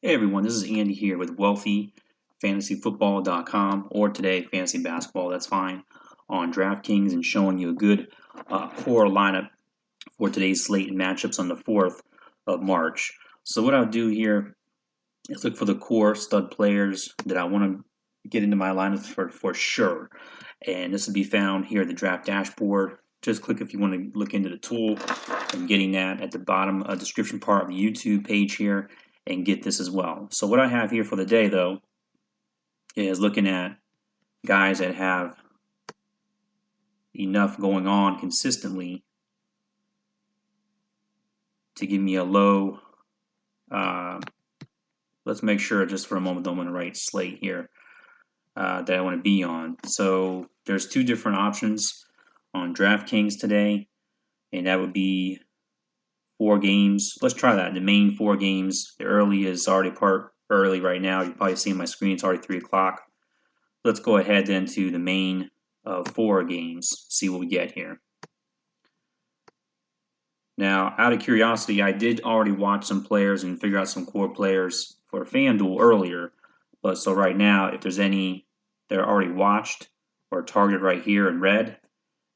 Hey everyone, this is Andy here with WealthyFantasyFootball.com or today Fantasy Basketball, that's fine, on Draftkings and showing you a good core lineup for today's slate and matchups on the 4th of March. So what I'll do here is look for the core stud players that I want to get into my lineup for sure. And this will be found here at the draft dashboard. Just click if you want to look into the tool. I'm getting that at the bottom description part of the YouTube page here and get this as well. So what I have here for the day, though, is looking at guys that have enough going on consistently to give me a low. Let's make sure just for a moment, don't want to write slate here that I want to be on. So there's two different options on DraftKings today, and that would be 4 games. Let's try that. The main 4 games. The early is already part early right now. You probably see my screen. It's already 3 o'clock. Let's go ahead then to the main 4 games. See what we get here. Now, out of curiosity, I did already watch some players and figure out some core players for FanDuel earlier. But so right now, if there's any that are already watched or targeted right here in red,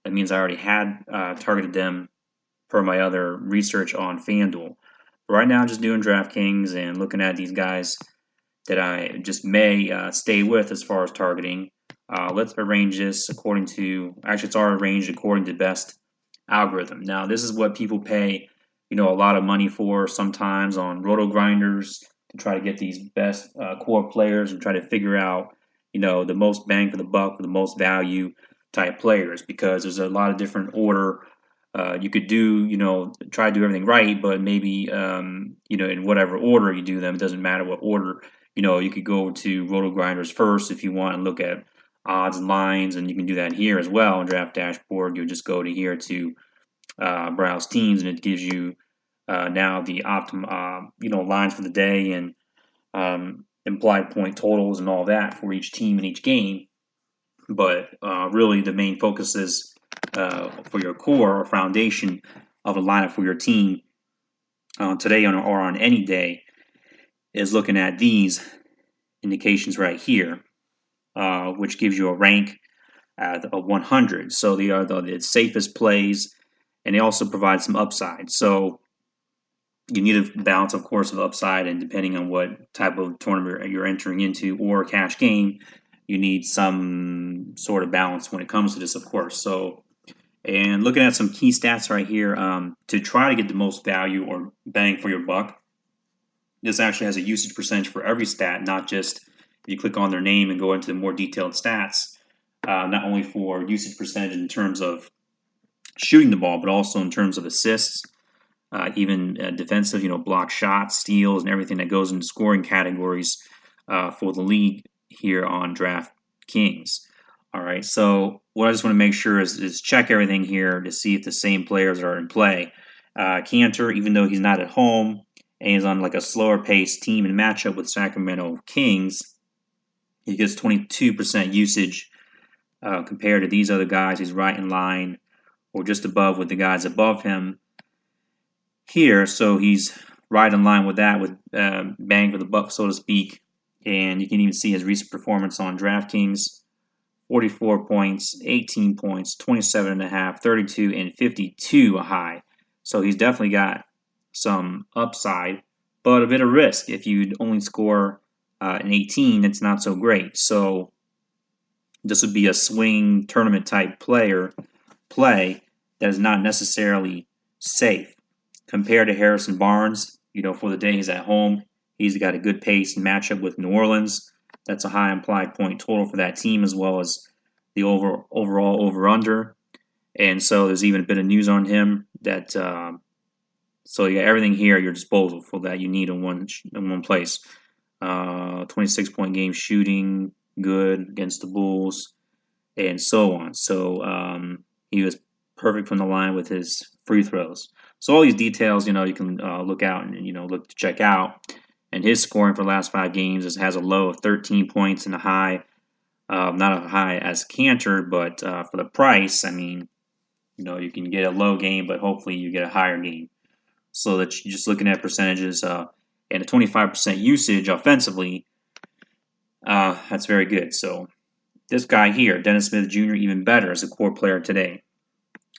that means I already had targeted them per my other research on FanDuel. But right now, I'm just doing DraftKings and looking at these guys that I just may stay with as far as targeting. Let's arrange this according to, actually it's already arranged according to best algorithm. Now, this is what people pay, a lot of money for sometimes on roto grinders to try to get these best core players and try to figure out, the most bang for the buck, for the most value type players, because there's a lot of different order you could do, try to do everything right, but maybe, in whatever order you do them, it doesn't matter what order. You could go to roto grinders first if you want and look at odds and lines, and you can do that here as well on Draft Dashboard. You'll just go to here to browse teams, and it gives you now the optimum, lines for the day and implied point totals and all that for each team in each game. But really, the main focus is for your core or foundation of a lineup for your team today or on any day is looking at these indications right here, which gives you a rank of 100. So they are the safest plays, and they also provide some upside. So you need a balance, of course, of upside, and depending on what type of tournament you're entering into or cash game, you need some sort of balance when it comes to this, of course. So, and looking at some key stats right here to try to get the most value or bang for your buck, this actually has a usage percentage for every stat, not just if you click on their name and go into the more detailed stats, not only for usage percentage in terms of shooting the ball, but also in terms of assists, even defensive, block shots, steals, and everything that goes into scoring categories for the league here on DraftKings. All right, so what I just want to make sure is check everything here to see if the same players are in play. Cantor, even though he's not at home and he's on like a slower paced team and matchup with Sacramento Kings, he gets 22% usage compared to these other guys. He's right in line or just above with the guys above him here. So he's right in line with that, with bang for the buck, so to speak. And you can even see his recent performance on DraftKings. 44 points, 18 points, 27.5, 32, and 52 a high. So he's definitely got some upside, but a bit of risk. If you only score an 18, it's not so great. So this would be a swing tournament type play that is not necessarily safe. Compared to Harrison Barnes, for the day he's at home, he's got a good pace and matchup with New Orleans. That's a high implied point total for that team, as well as the overall over-under. And so there's even a bit of news on him that so you got everything here at your disposal for that you need in one place. 26-point game shooting, good against the Bulls, and so on. So he was perfect from the line with his free throws. So all these details, you can look out and look to check out. And his scoring for the last 5 games has a low of 13 points and a high, not a high as Cantor, but for the price, you can get a low game, but hopefully you get a higher game. So that you're just looking at percentages. and a 25% usage offensively, that's very good. So this guy here, Dennis Smith Jr., even better as a core player today.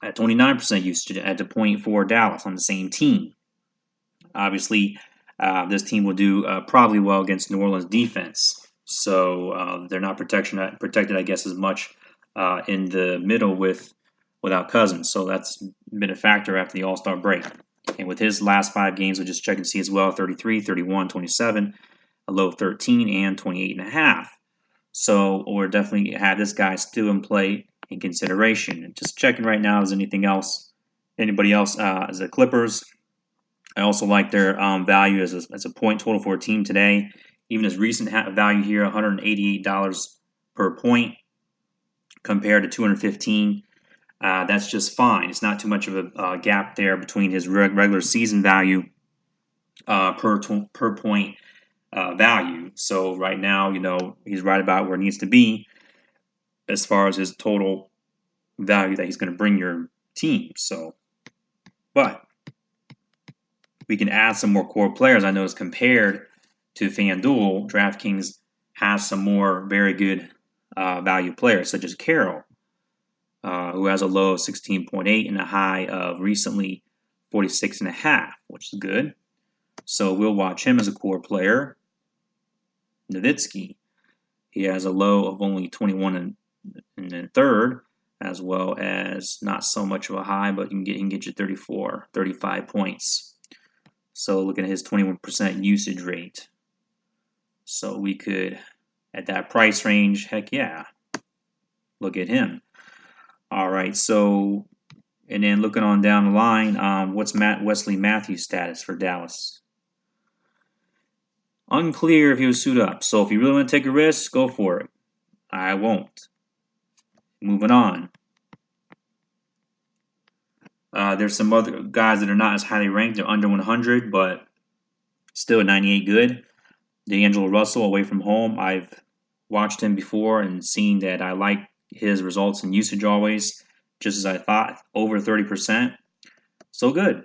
At 29% usage at the point for Dallas on the same team. Obviously, this team will do probably well against New Orleans defense. So they're not protected, I guess, as much in the middle without Cousins. So that's been a factor after the All-Star break. And with his last 5 games, we'll just check and see as well, 33, 31, 27, a low 13, and 28.5. So we'll definitely have this guy still in play in consideration. And just checking right now, is anybody else, as the Clippers. I also like their value as a point total for a team today. Even his recent value here, $188 per point compared to $215. That's just fine. It's not too much of a gap there between his regular season value per point value. So right now, he's right about where he needs to be as far as his total value that he's going to bring your team. So, but we can add some more core players. I noticed compared to FanDuel, DraftKings has some more very good value players, such as Carroll, who has a low of 16.8 and a high of recently 46.5, which is good. So we'll watch him as a core player. Nowitzki, he has a low of only 21 and a third, as well as not so much of a high, but he can get you 34, 35 points. So looking at his 21% usage rate. So we could, at that price range, heck yeah, look at him. All right, so, and then looking on down the line, what's Wesley Matthews' status for Dallas? Unclear if he was suit up. So if you really want to take a risk, go for it. I won't. Moving on. There's some other guys that are not as highly ranked. They're under 100, but still 98 good. D'Angelo Russell away from home. I've watched him before and seen that I like his results and usage always, just as I thought, over 30%. So good.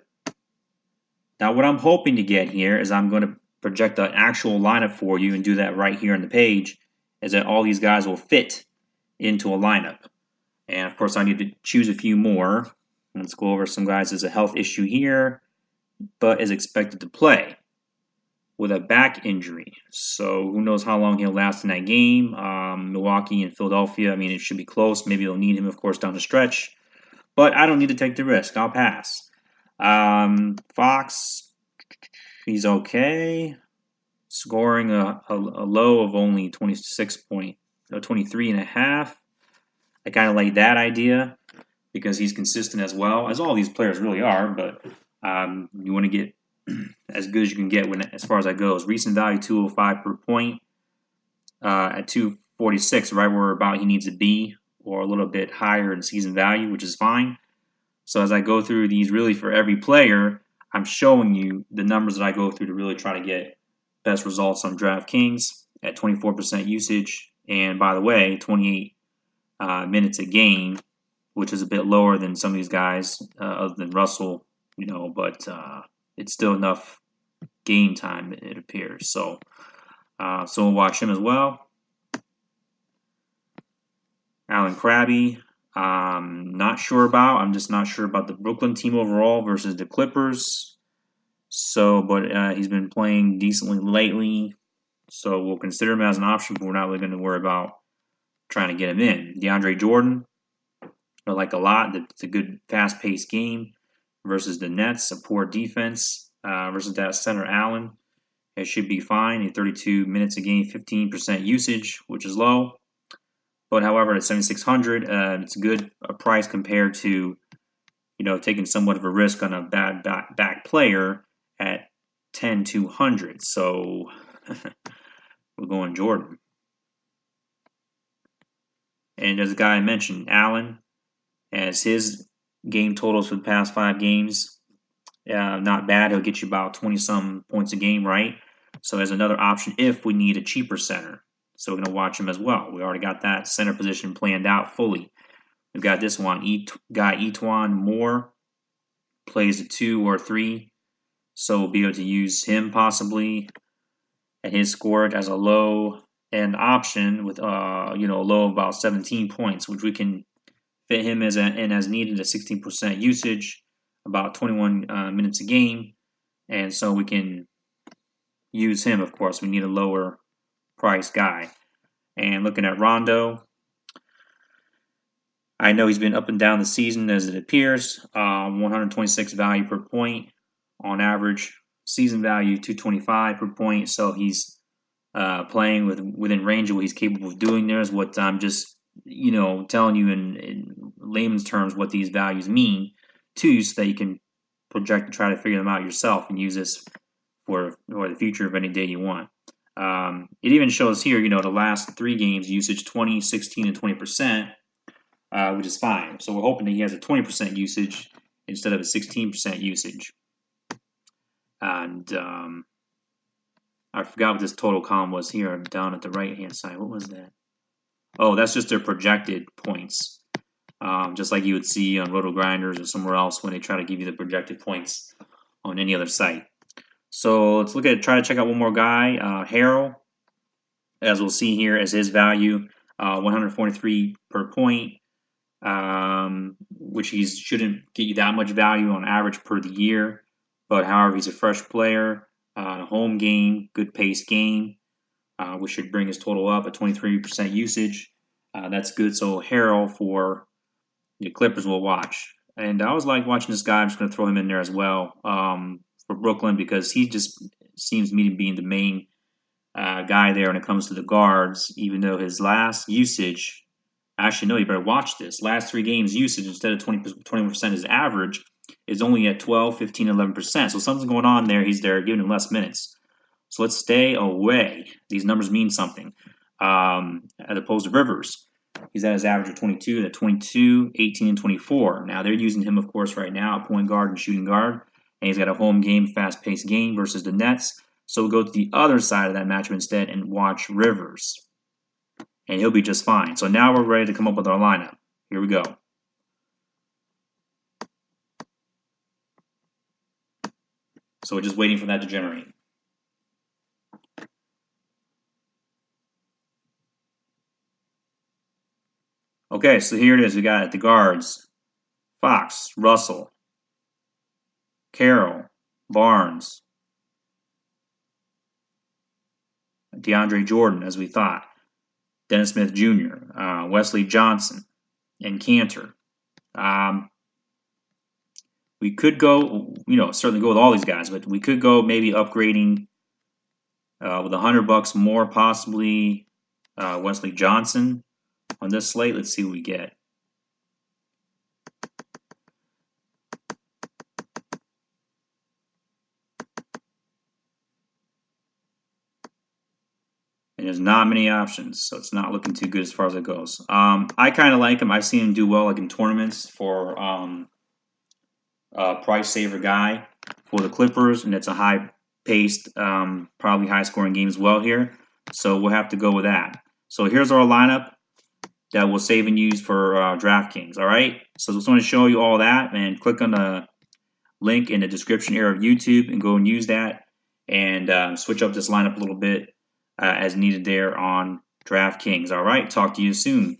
Now what I'm hoping to get here is I'm going to project an actual lineup for you and do that right here on the page, is that all these guys will fit into a lineup. And of course I need to choose a few more. Let's go over some guys. There's a health issue here, but is expected to play with a back injury. So who knows how long he'll last in that game. Milwaukee and Philadelphia, I mean, it should be close. Maybe they'll need him, of course, down the stretch. But I don't need to take the risk. I'll pass. Fox, he's okay. Scoring a low of only 23.5. I kind of like that idea because he's consistent as well, as all these players really are. But you want to get as good as you can get as far as that goes. Recent value 205 per point at 246, right where about he needs to be, or a little bit higher in season value, which is fine. So as I go through these, really for every player, I'm showing you the numbers that I go through to really try to get best results on DraftKings at 24% usage. And by the way, 28 minutes a game, which is a bit lower than some of these guys, other than Russell, but it's still enough game time, it appears. So we'll watch him as well. Alan Krabby, not sure about. I'm just not sure about the Brooklyn team overall versus the Clippers. So, but he's been playing decently lately. So we'll consider him as an option, but we're not really going to worry about trying to get him in. DeAndre Jordan, I like a lot. It's a good, fast-paced game versus the Nets, a poor defense versus that center Allen. It should be fine. In 32 minutes a game, 15% usage, which is low. But however, at 7,600, it's a good price compared to, taking somewhat of a risk on a bad back player at 10,200. So we're going Jordan. And as a guy I mentioned, Allen, as his game totals for the past 5 games, not bad. He'll get you about 20-some points a game, right? So as another option if we need a cheaper center. So we're going to watch him as well. We already got that center position planned out fully. We've got this one. Guy Etwan Moore plays a 2 or 3 So we'll be able to use him possibly and his score as a low end option with a low of about 17 points, which we can fit him as needed at 16% usage, about 21 minutes a game, and so we can use him. Of course, we need a lower price guy. And looking at Rondo, I know he's been up and down the season as it appears. 126 value per point on average. Season value 225 per point. So he's playing within range of what he's capable of doing. There is what I'm just telling you in layman's terms what these values mean too, so that you can project and try to figure them out yourself and use this for the future of any day you want. It even shows here, the last 3 games usage 20, 16, and 20%. Which is fine. So we're hoping that he has a 20% usage instead of a 16% usage. And I forgot what this total column was here down at the right-hand side. What was that? Oh, that's just their projected points. Just like you would see on Roto Grinders or somewhere else when they try to give you the projected points on any other site. So let's try to check out one more guy, Harrell, as we'll see here as his value, 143 per point. Which he shouldn't get you that much value on average per the year. But however, he's a fresh player, a home game, good paced game, which should bring his total up at 23% usage. That's good. So Harrell for the Clippers will watch. And I always like watching this guy. I'm just going to throw him in there as well for Brooklyn because he just seems to me to be the main guy there when it comes to the guards, even though his last usage. Actually, no, you better watch this. Last 3 games usage instead of 21% his average is only at 12, 15, 11%. So something's going on there. He's there giving him less minutes. So let's stay away. These numbers mean something. As opposed to Rivers. He's at his average of 22, 18, and 24. Now they're using him, of course, right now at point guard and shooting guard. And he's got a home game, fast-paced game versus the Nets. So we'll go to the other side of that matchup instead and watch Rivers. And he'll be just fine. So now we're ready to come up with our lineup. Here we go. So we're just waiting for that to generate. Okay, so here it is. We got the guards. Fox, Russell, Carroll, Barnes, DeAndre Jordan, as we thought. Dennis Smith Jr., Wesley Johnson, and Cantor. We could go, certainly go with all these guys, but we could go maybe upgrading with $100 more, possibly Wesley Johnson on this slate. Let's see what we get. And there's not many options, so it's not looking too good as far as it goes. I kind of like him. I've seen him do well like in tournaments for price saver guy for the Clippers, and it's a high-paced, probably high-scoring game as well here. So we'll have to go with that. So here's our lineup that we'll save and use for Draftkings, all right? So I just want to show you all that, and click on the link in the description area of YouTube and go and use that and switch up this lineup a little bit as needed there on DraftKings. All right, talk to you soon.